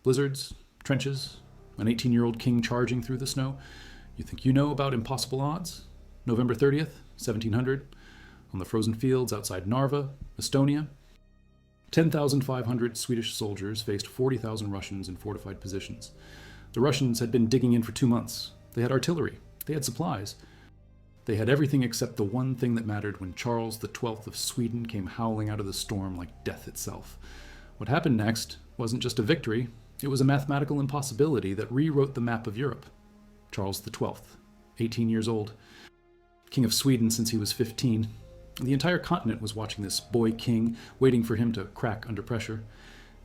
Blizzards, trenches, an 18-year-old king charging through the snow. You think you know about impossible odds? November 30th, 1700, on the frozen fields outside Narva, Estonia, 10,500 Swedish soldiers faced 40,000 Russians in fortified positions. The Russians had been digging in for 2 months. They had artillery. They had supplies. They had everything except the one thing that mattered when Charles XII of Sweden came howling out of the storm like death itself. What happened next wasn't just a victory, it was a mathematical impossibility that rewrote the map of Europe. Charles XII, 18 years old, king of Sweden since he was 15. The entire continent was watching this boy king, waiting for him to crack under pressure.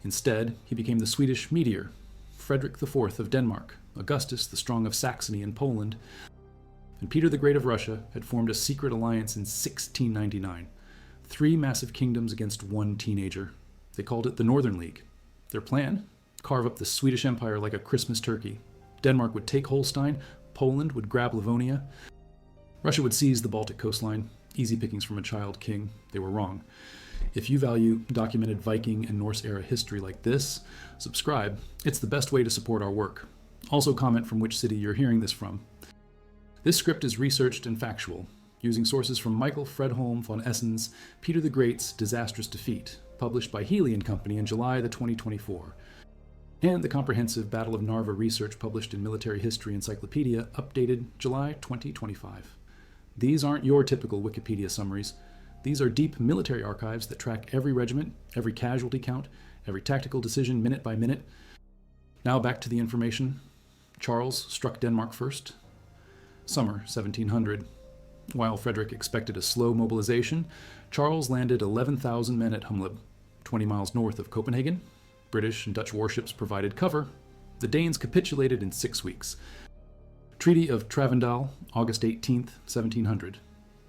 Instead, he became the Swedish meteor, Frederick IV of Denmark, Augustus the Strong of Saxony and Poland, and Peter the Great of Russia had formed a secret alliance in 1699. 3 massive kingdoms against 1 teenager. They called it the Northern League. Their plan? Carve up the Swedish Empire like a Christmas turkey. Denmark would take Holstein, Poland would grab Livonia, Russia would seize the Baltic coastline. Easy pickings from a child king. They were wrong. If you value documented Viking and Norse-era history like this, subscribe. It's the best way to support our work. Also comment from which city you're hearing this from. This script is researched and factual, using sources from Michael Fredholm von Essen's Peter the Great's Disastrous Defeat, published by Healy & Company in July 2024, and the comprehensive Battle of Narva research published in Military History Encyclopedia, updated July 2025. These aren't your typical Wikipedia summaries. These are deep military archives that track every regiment, every casualty count, every tactical decision minute by minute. Now back to the information. Charles struck Denmark first. Summer 1700. While Frederick expected a slow mobilization, Charles landed 11,000 men at Humleb, 20 miles north of Copenhagen. British and Dutch warships provided cover. The Danes capitulated in 6 weeks. Treaty of Travendal, August 18th, 1700.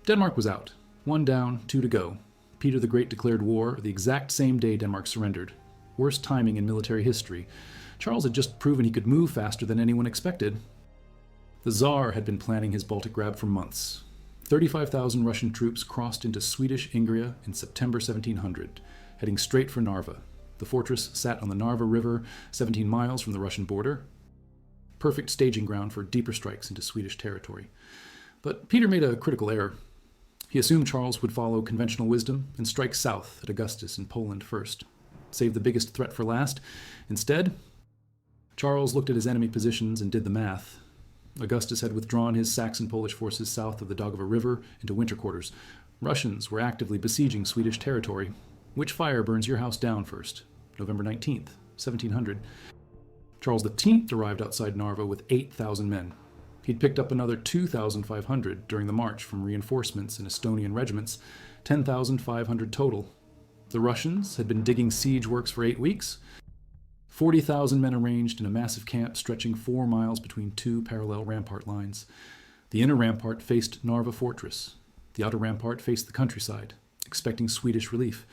Denmark was out. 1 down, 2 to go. Peter the Great declared war the exact same day Denmark surrendered. Worst timing in military history. Charles had just proven he could move faster than anyone expected. The Tsar had been planning his Baltic grab for months. 35,000 Russian troops crossed into Swedish Ingria in September 1700, heading straight for Narva. The fortress sat on the Narva River, 17 miles from the Russian border. Perfect staging ground for deeper strikes into Swedish territory. But Peter made a critical error. He assumed Charles would follow conventional wisdom and strike south at Augustus in Poland first, save the biggest threat for last. Instead, Charles looked at his enemy positions and did the math. Augustus had withdrawn his Saxon-Polish forces south of the Daugava River into winter quarters. Russians were actively besieging Swedish territory. Which fire burns your house down first? November 19th, 1700. Charles X arrived outside Narva with 8,000 men. He'd picked up another 2,500 during the march from reinforcements and Estonian regiments, 10,500 total. The Russians had been digging siege works for 8 weeks. 40,000 men arranged in a massive camp stretching 4 miles between 2 parallel rampart lines. The inner rampart faced Narva fortress. The outer rampart faced the countryside, expecting Swedish relief.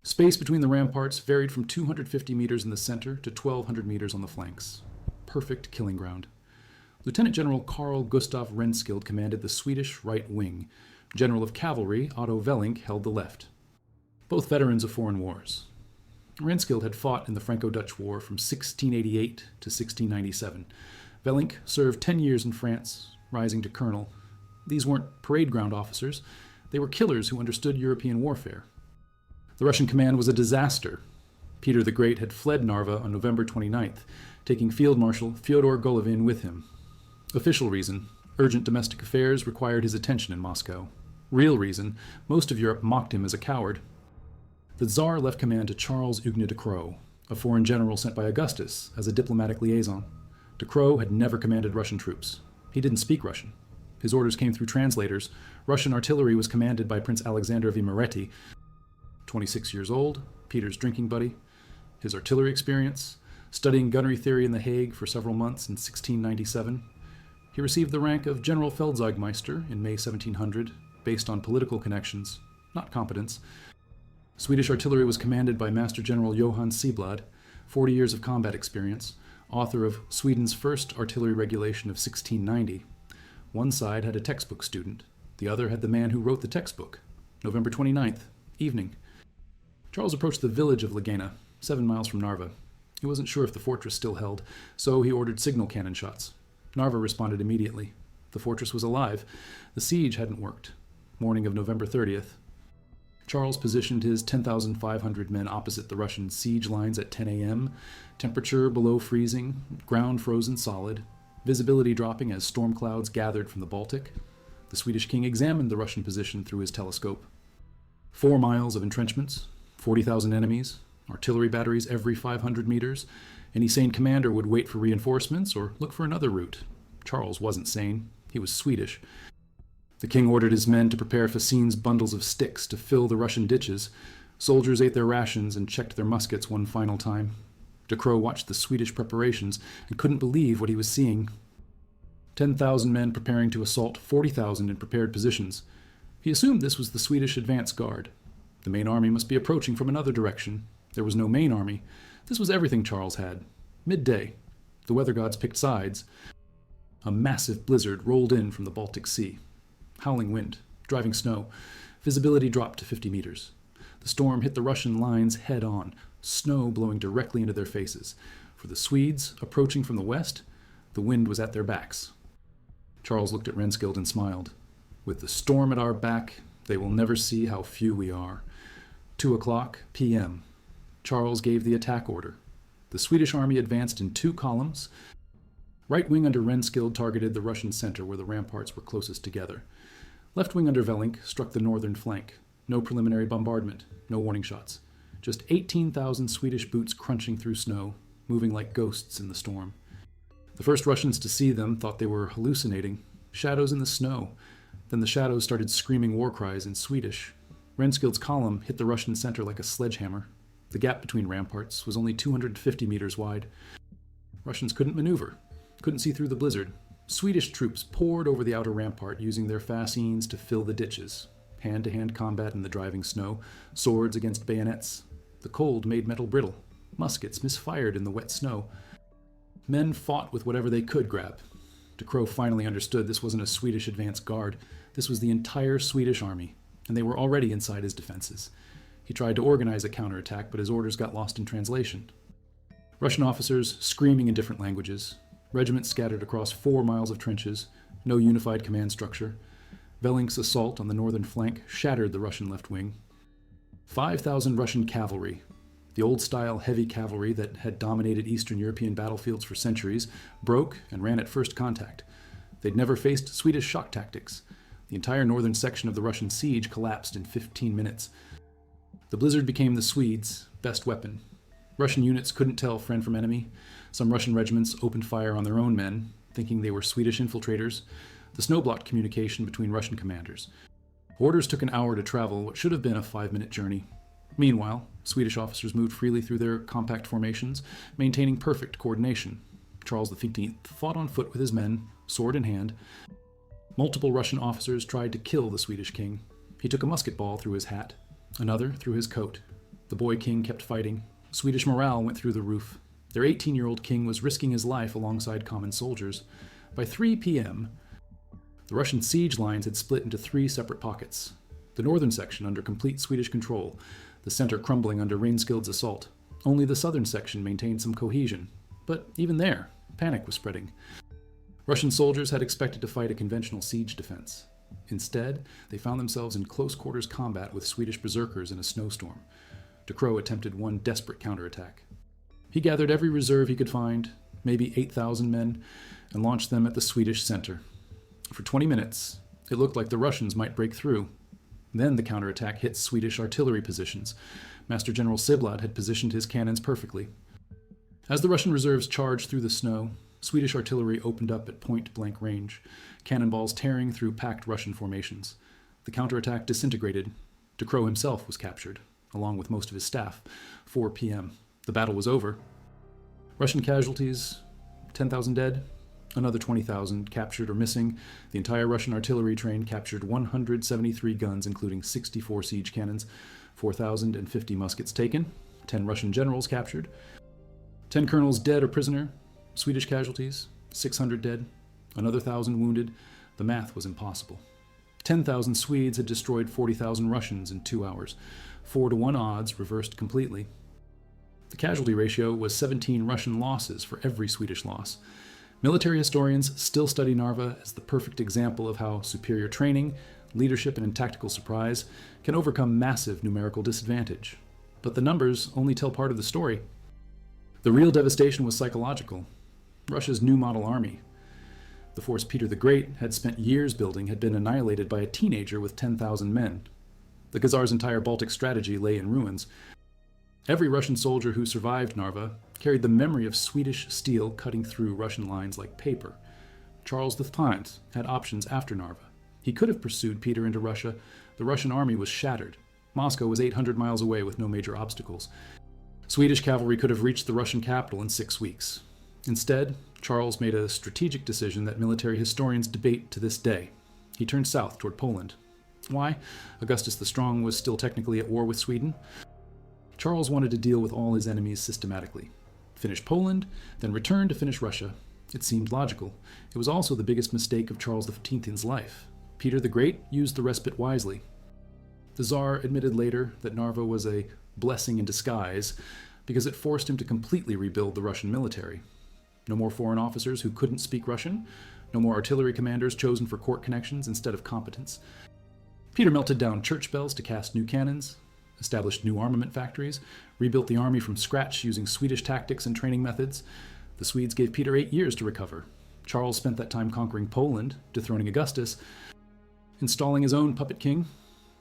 Space between the ramparts varied from 250 meters in the center to 1,200 meters on the flanks. Perfect killing ground. Lieutenant General Carl Gustaf Renskild commanded the Swedish right wing. General of Cavalry Otto Velling held the left. Both veterans of foreign wars. Renskild had fought in the Franco-Dutch War from 1688 to 1697. Velling served 10 years in France, rising to colonel. These weren't parade ground officers. They were killers who understood European warfare. The Russian command was a disaster. Peter the Great had fled Narva on November 29th, taking Field Marshal Fyodor Golovin with him. Official reason: urgent domestic affairs required his attention in Moscow. Real reason: most of Europe mocked him as a coward. The Tsar left command to Charles Hugues de Croo, a foreign general sent by Augustus as a diplomatic liaison. De Croo had never commanded Russian troops. He didn't speak Russian. His orders came through translators. Russian artillery was commanded by Prince Alexander of Imereti. 26 years old, Peter's drinking buddy. His artillery experience, studying gunnery theory in The Hague for several months in 1697. He received the rank of General Feldzeugmeister in May 1700, based on political connections, not competence. Swedish artillery was commanded by Master General Johan Seeblad, 40 years of combat experience, author of Sweden's first artillery regulation of 1690. One side had a textbook student, the other had the man who wrote the textbook. November 29th, evening. Charles approached the village of Lagena, 7 miles from Narva. He wasn't sure if the fortress still held, so he ordered signal cannon shots. Narva responded immediately. The fortress was alive. The siege hadn't worked. Morning of November 30th. Charles positioned his 10,500 men opposite the Russian siege lines at 10 a.m., temperature below freezing, ground frozen solid, visibility dropping as storm clouds gathered from the Baltic. The Swedish king examined the Russian position through his telescope. 4 miles of entrenchments, 40,000 enemies, artillery batteries every 500 meters. Any sane commander would wait for reinforcements or look for another route. Charles wasn't sane. He was Swedish. The king ordered his men to prepare fascines bundles of sticks to fill the Russian ditches. Soldiers ate their rations and checked their muskets one final time. De Croo watched the Swedish preparations and couldn't believe what he was seeing. 10,000 men preparing to assault 40,000 in prepared positions. He assumed this was the Swedish advance guard. The main army must be approaching from another direction. There was no main army. This was everything Charles had. Midday. The weather gods picked sides. A massive blizzard rolled in from the Baltic Sea. Howling wind, driving snow. Visibility dropped to 50 meters. The storm hit the Russian lines head on, snow blowing directly into their faces. For the Swedes, approaching from the west, the wind was at their backs. Charles looked at Renskild and smiled. With the storm at our back, they will never see how few we are. 2:00 p.m. Charles gave the attack order. The Swedish army advanced in 2 columns. Right wing under Renskild targeted the Russian center where the ramparts were closest together. Left wing under Velink struck the northern flank. No preliminary bombardment, no warning shots. Just 18,000 Swedish boots crunching through snow, moving like ghosts in the storm. The first Russians to see them thought they were hallucinating. Shadows in the snow. Then the shadows started screaming war cries in Swedish. Renskild's column hit the Russian center like a sledgehammer. The gap between ramparts was only 250 meters wide. Russians couldn't maneuver, couldn't see through the blizzard. Swedish troops poured over the outer rampart using their fascines to fill the ditches. Hand-to-hand combat in the driving snow, swords against bayonets. The cold made metal brittle. Muskets misfired in the wet snow. Men fought with whatever they could grab. De Croo finally understood this wasn't a Swedish advance guard. This was the entire Swedish army, and they were already inside his defenses. He tried to organize a counterattack, but his orders got lost in translation. Russian officers screaming in different languages. Regiments scattered across 4 miles of trenches. No unified command structure. Velink's assault on the northern flank shattered the Russian left wing. 5,000 Russian cavalry, the old-style heavy cavalry that had dominated Eastern European battlefields for centuries, broke and ran at first contact. They'd never faced Swedish shock tactics. The entire northern section of the Russian siege collapsed in 15 minutes. The blizzard became the Swedes' best weapon. Russian units couldn't tell friend from enemy. Some Russian regiments opened fire on their own men, thinking they were Swedish infiltrators. The snow blocked communication between Russian commanders. Orders took an hour to travel what should have been a 5-minute journey. Meanwhile, Swedish officers moved freely through their compact formations, maintaining perfect coordination. Charles XV fought on foot with his men, sword in hand. Multiple Russian officers tried to kill the Swedish king. He took a musket ball through his hat, another through his coat. The boy king kept fighting. Swedish morale went through the roof. Their 18-year-old king was risking his life alongside common soldiers. By 3 p.m., the Russian siege lines had split into 3 separate pockets. The northern section under complete Swedish control, the center crumbling under Renskild's assault. Only the southern section maintained some cohesion. But even there, panic was spreading. Russian soldiers had expected to fight a conventional siege defense. Instead, they found themselves in close-quarters combat with Swedish berserkers in a snowstorm. De Croo attempted one desperate counterattack. He gathered every reserve he could find, maybe 8,000 men, and launched them at the Swedish center. For 20 minutes, it looked like the Russians might break through. Then the counterattack hit Swedish artillery positions. Master General Siblad had positioned his cannons perfectly. As the Russian reserves charged through the snow, Swedish artillery opened up at point-blank range, cannonballs tearing through packed Russian formations. The counterattack disintegrated. De Croo himself was captured, along with most of his staff. 4 p.m. The battle was over. Russian casualties, 10,000 dead, another 20,000 captured or missing. The entire Russian artillery train captured 173 guns, including 64 siege cannons, 4,050 muskets taken, 10 Russian generals captured, 10 colonels dead or prisoner, Swedish casualties, 600 dead, another 1,000 wounded. The math was impossible. 10,000 Swedes had destroyed 40,000 Russians in 2 hours. 4-to-1 odds reversed completely. The casualty ratio was 17 Russian losses for every Swedish loss. Military historians still study Narva as the perfect example of how superior training, leadership, and tactical surprise can overcome massive numerical disadvantage. But the numbers only tell part of the story. The real devastation was psychological. Russia's new model army, the force Peter the Great had spent years building, had been annihilated by a teenager with 10,000 men. The Khazar's entire Baltic strategy lay in ruins. Every Russian soldier who survived Narva carried the memory of Swedish steel cutting through Russian lines like paper. Charles XII had options after Narva. He could have pursued Peter into Russia. The Russian army was shattered. Moscow was 800 miles away with no major obstacles. Swedish cavalry could have reached the Russian capital in 6 weeks. Instead, Charles made a strategic decision that military historians debate to this day. He turned south toward Poland. Why? Augustus the Strong was still technically at war with Sweden. Charles wanted to deal with all his enemies systematically. Finish Poland, then return to finish Russia. It seemed logical. It was also the biggest mistake of Charles XV's life. Peter the Great used the respite wisely. The Tsar admitted later that Narva was a blessing in disguise because it forced him to completely rebuild the Russian military. No more foreign officers who couldn't speak Russian. No more artillery commanders chosen for court connections instead of competence. Peter melted down church bells to cast new cannons, established new armament factories, rebuilt the army from scratch using Swedish tactics and training methods. The Swedes gave Peter 8 years to recover. Charles spent that time conquering Poland, dethroning Augustus, installing his own puppet king.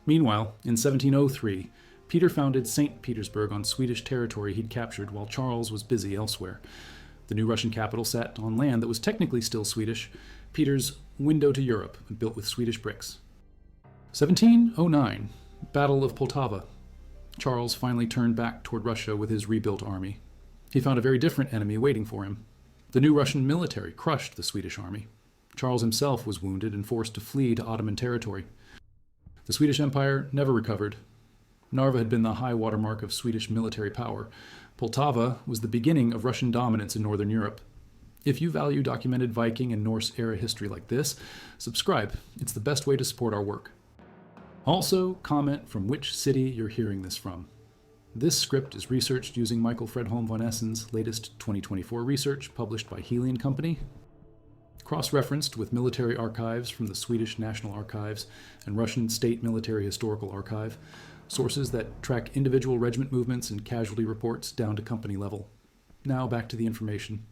Meanwhile, in 1703, Peter founded St. Petersburg on Swedish territory he'd captured while Charles was busy elsewhere. The new Russian capital sat on land that was technically still Swedish, Peter's window to Europe, built with Swedish bricks. 1709, Battle of Poltava. Charles finally turned back toward Russia with his rebuilt army. He found a very different enemy waiting for him. The new Russian military crushed the Swedish army. Charles himself was wounded and forced to flee to Ottoman territory. The Swedish Empire never recovered. Narva had been the high watermark of Swedish military power. Poltava was the beginning of Russian dominance in Northern Europe. If you value documented Viking and Norse-era history like this, subscribe. It's the best way to support our work. Also, comment from which city you're hearing this from. This script is researched using Michael Fredholm von Essen's latest 2024 research published by Healy & Company, cross-referenced with military archives from the Swedish National Archives and Russian State Military Historical Archive, sources that track individual regiment movements and casualty reports down to company level. Now back to the information.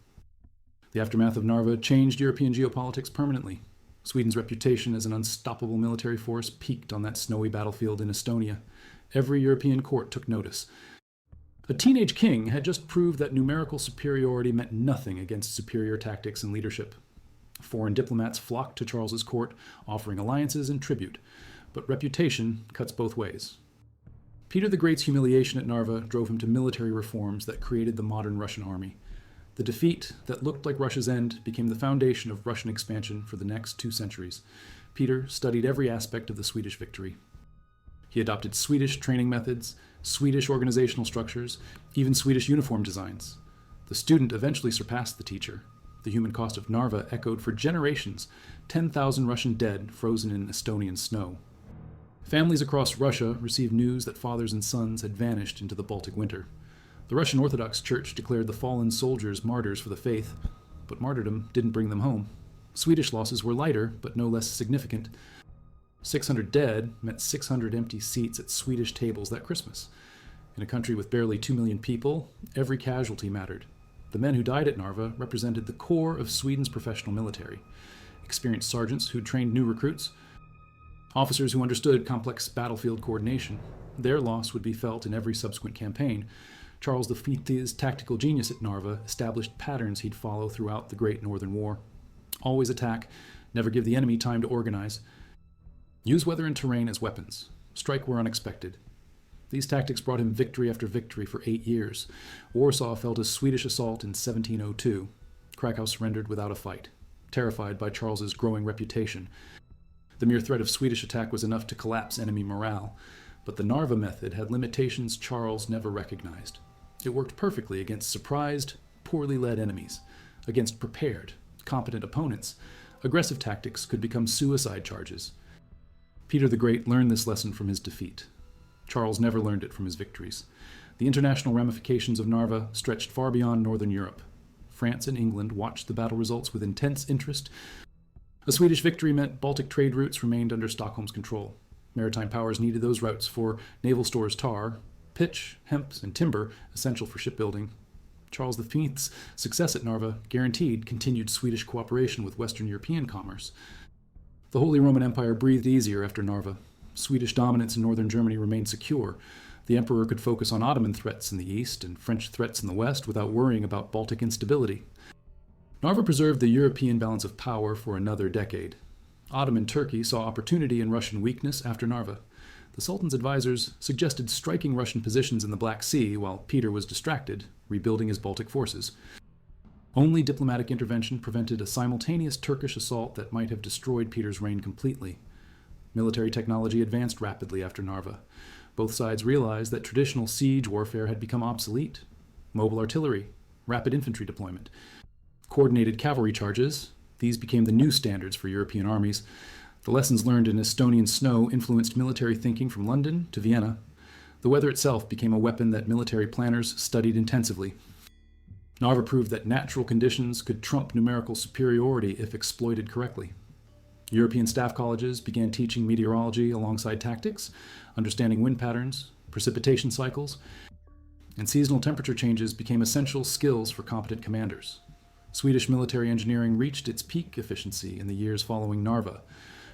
The aftermath of Narva changed European geopolitics permanently. Sweden's reputation as an unstoppable military force peaked on that snowy battlefield in Estonia. Every European court took notice. A teenage king had just proved that numerical superiority meant nothing against superior tactics and leadership. Foreign diplomats flocked to Charles's court, offering alliances and tribute, but reputation cuts both ways. Peter the Great's humiliation at Narva drove him to military reforms that created the modern Russian army. The defeat that looked like Russia's end became the foundation of Russian expansion for the next 2 centuries. Peter studied every aspect of the Swedish victory. He adopted Swedish training methods, Swedish organizational structures, even Swedish uniform designs. The student eventually surpassed the teacher. The human cost of Narva echoed for generations, 10,000 Russian dead frozen in Estonian snow. Families across Russia received news that fathers and sons had vanished into the Baltic winter. The Russian Orthodox Church declared the fallen soldiers martyrs for the faith, but martyrdom didn't bring them home. Swedish losses were lighter, but no less significant. 600 dead meant 600 empty seats at Swedish tables that Christmas. In a country with barely 2 million people, every casualty mattered. The men who died at Narva represented the core of Sweden's professional military. Experienced sergeants who'd trained new recruits, officers who understood complex battlefield coordination. Their loss would be felt in every subsequent campaign. Charles V's tactical genius at Narva established patterns he'd follow throughout the Great Northern War. Always attack, never give the enemy time to organize. Use weather and terrain as weapons. Strike where unexpected. These tactics brought him victory after victory for 8 years. Warsaw felt a Swedish assault in 1702. Krakow surrendered without a fight, terrified by Charles's growing reputation. The mere threat of Swedish attack was enough to collapse enemy morale, but the Narva method had limitations Charles never recognized. It worked perfectly against surprised, poorly led enemies. Against prepared, competent opponents, aggressive tactics could become suicide charges. Peter the Great learned this lesson from his defeat. Charles never learned it from his victories. The international ramifications of Narva stretched far beyond northern Europe. France and England watched the battle results with intense interest. A Swedish victory meant Baltic trade routes remained under Stockholm's control. Maritime powers needed those routes for naval stores tar, pitch, hemp, and timber, essential for shipbuilding. Charles V's success at Narva guaranteed continued Swedish cooperation with Western European commerce. The Holy Roman Empire breathed easier after Narva. Swedish dominance in northern Germany remained secure. The emperor could focus on Ottoman threats in the east and French threats in the west without worrying about Baltic instability. Narva preserved the European balance of power for another decade. Ottoman Turkey saw opportunity in Russian weakness after Narva. The Sultan's advisors suggested striking Russian positions in the Black Sea while Peter was distracted, rebuilding his Baltic forces. Only diplomatic intervention prevented a simultaneous Turkish assault that might have destroyed Peter's reign completely. Military technology advanced rapidly after Narva. Both sides realized that traditional siege warfare had become obsolete. Mobile artillery, rapid infantry deployment, coordinated cavalry charges, these became the new standards for European armies. The lessons learned in Estonian snow influenced military thinking from London to Vienna. The weather itself became a weapon that military planners studied intensively. Narva proved that natural conditions could trump numerical superiority if exploited correctly. European staff colleges began teaching meteorology alongside tactics, understanding wind patterns, precipitation cycles, and seasonal temperature changes became essential skills for competent commanders. Swedish military engineering reached its peak efficiency in the years following Narva.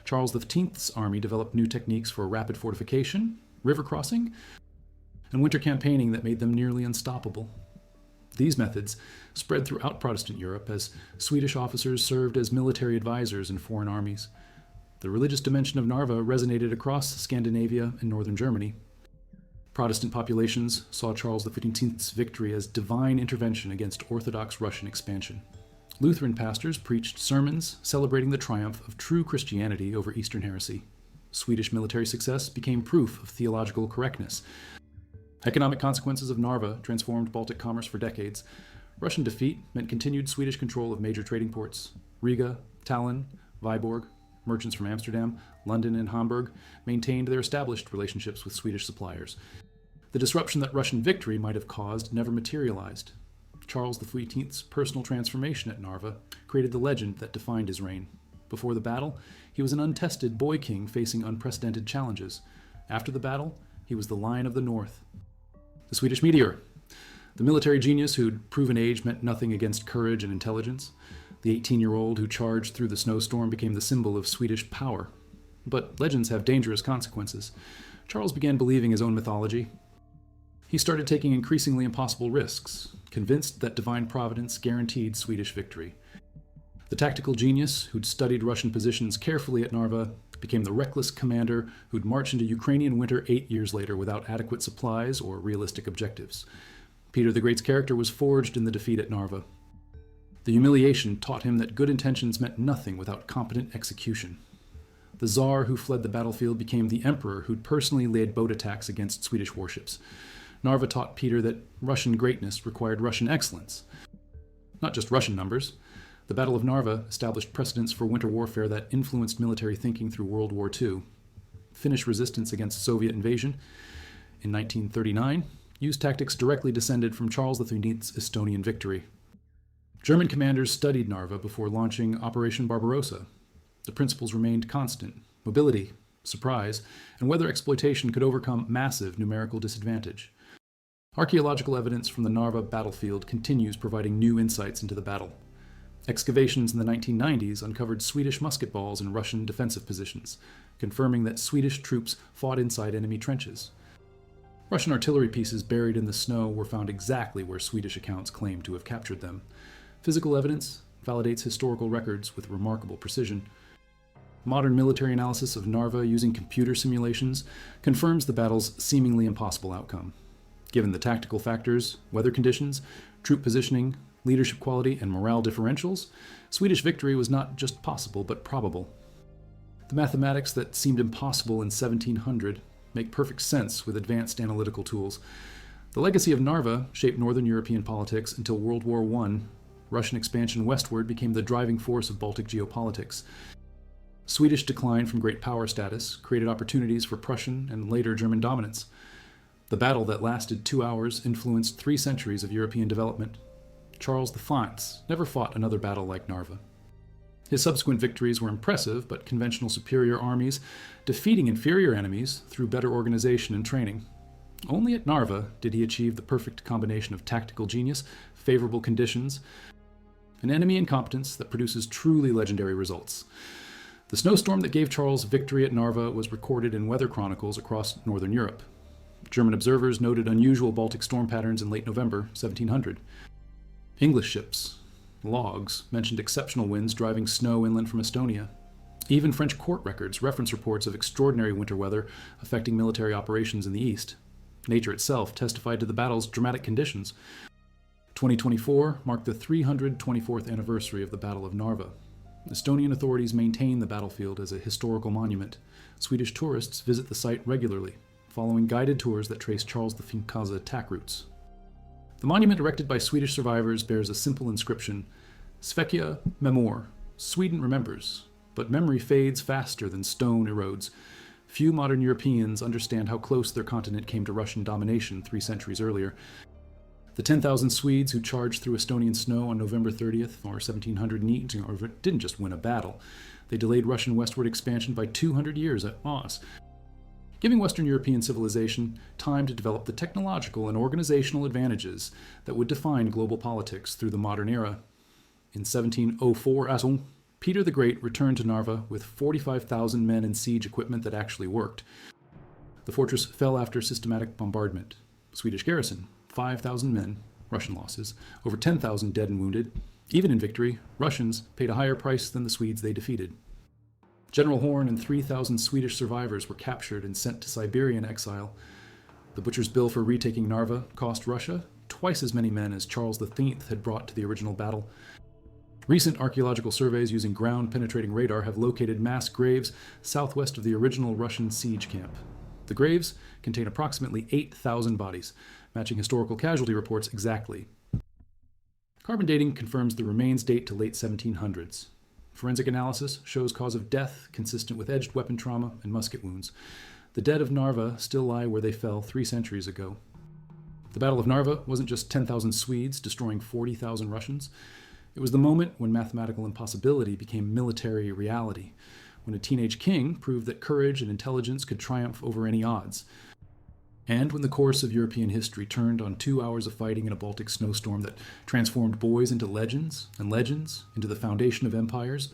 Charles X's army developed new techniques for rapid fortification, river crossing, and winter campaigning that made them nearly unstoppable. These methods spread throughout Protestant Europe as Swedish officers served as military advisors in foreign armies. The religious dimension of Narva resonated across Scandinavia and northern Germany. Protestant populations saw Charles XV's victory as divine intervention against Orthodox Russian expansion. Lutheran pastors preached sermons celebrating the triumph of true Christianity over Eastern heresy. Swedish military success became proof of theological correctness. Economic consequences of Narva transformed Baltic commerce for decades. Russian defeat meant continued Swedish control of major trading ports. Riga, Tallinn, Viborg, merchants from Amsterdam, London, and Hamburg maintained their established relationships with Swedish suppliers. The disruption that Russian victory might have caused never materialized. Charles XV's personal transformation at Narva created the legend that defined his reign. Before the battle, he was an untested boy king facing unprecedented challenges. After the battle, he was the Lion of the North. The Swedish meteor. The military genius who'd proven age meant nothing against courage and intelligence. The 18-year-old who charged through the snowstorm became the symbol of Swedish power. But legends have dangerous consequences. Charles began believing his own mythology. He started taking increasingly impossible risks, convinced that divine providence guaranteed Swedish victory. The tactical genius who'd studied Russian positions carefully at Narva became the reckless commander who'd march into Ukrainian winter 8 years later without adequate supplies or realistic objectives. Peter the Great's character was forged in the defeat at Narva. The humiliation taught him that good intentions meant nothing without competent execution. The Tsar who fled the battlefield became the emperor who'd personally led boat attacks against Swedish warships. Narva taught Peter that Russian greatness required Russian excellence, not just Russian numbers. The Battle of Narva established precedents for winter warfare that influenced military thinking through World War II. Finnish resistance against Soviet invasion in 1939 used tactics directly descended from Charles XV's Estonian victory. German commanders studied Narva before launching Operation Barbarossa. The principles remained constant: mobility, surprise, and whether exploitation could overcome massive numerical disadvantage. Archaeological evidence from the Narva battlefield continues providing new insights into the battle. Excavations in the 1990s uncovered Swedish musket balls in Russian defensive positions, confirming that Swedish troops fought inside enemy trenches. Russian artillery pieces buried in the snow were found exactly where Swedish accounts claim to have captured them. Physical evidence validates historical records with remarkable precision. Modern military analysis of Narva using computer simulations confirms the battle's seemingly impossible outcome. Given the tactical factors, weather conditions, troop positioning, leadership quality, and morale differentials, Swedish victory was not just possible, but probable. The mathematics that seemed impossible in 1700 make perfect sense with advanced analytical tools. The legacy of Narva shaped Northern European politics until World War I. Russian expansion westward became the driving force of Baltic geopolitics. Swedish decline from great power status created opportunities for Prussian and later German dominance. The battle that lasted 2 hours influenced 3 centuries of European development. Charles XIV never fought another battle like Narva. His subsequent victories were impressive, but conventional superior armies, defeating inferior enemies through better organization and training. Only at Narva did he achieve the perfect combination of tactical genius, favorable conditions, and enemy incompetence that produces truly legendary results. The snowstorm that gave Charles victory at Narva was recorded in weather chronicles across northern Europe. German observers noted unusual Baltic storm patterns in late November 1700. English ships, logs, mentioned exceptional winds driving snow inland from Estonia. Even French court records reference reports of extraordinary winter weather affecting military operations in the east. Nature itself testified to the battle's dramatic conditions. 2024 marked the 324th anniversary of the Battle of Narva. Estonian authorities maintain the battlefield as a historical monument. Swedish tourists visit the site regularly, following guided tours that trace Charles V's attack routes. The monument erected by Swedish survivors bears a simple inscription, Svekia memor, Sweden remembers, but memory fades faster than stone erodes. Few modern Europeans understand how close their continent came to Russian domination 3 centuries earlier. The 10,000 Swedes who charged through Estonian snow on November 30th, or 1700, didn't just win a battle. They delayed Russian westward expansion by 200 years at Oz, giving Western European civilization time to develop the technological and organizational advantages that would define global politics through the modern era. In 1704, Peter the Great returned to Narva with 45,000 men and siege equipment that actually worked. The fortress fell after systematic bombardment. Swedish garrison, 5,000 men, Russian losses, over 10,000 dead and wounded. Even in victory, Russians paid a higher price than the Swedes they defeated. General Horn and 3,000 Swedish survivors were captured and sent to Siberia in exile. The butcher's bill for retaking Narva cost Russia twice as many men as Charles XII had brought to the original battle. Recent archaeological surveys using ground-penetrating radar have located mass graves southwest of the original Russian siege camp. The graves contain approximately 8,000 bodies, matching historical casualty reports exactly. Carbon dating confirms the remains date to late 1700s. Forensic analysis shows cause of death consistent with edged weapon trauma and musket wounds. The dead of Narva still lie where they fell 3 centuries ago. The Battle of Narva wasn't just 10,000 Swedes destroying 40,000 Russians. It was the moment when mathematical impossibility became military reality, when a teenage king proved that courage and intelligence could triumph over any odds, and when the course of European history turned on 2 hours of fighting in a Baltic snowstorm that transformed boys into legends and legends into the foundation of empires.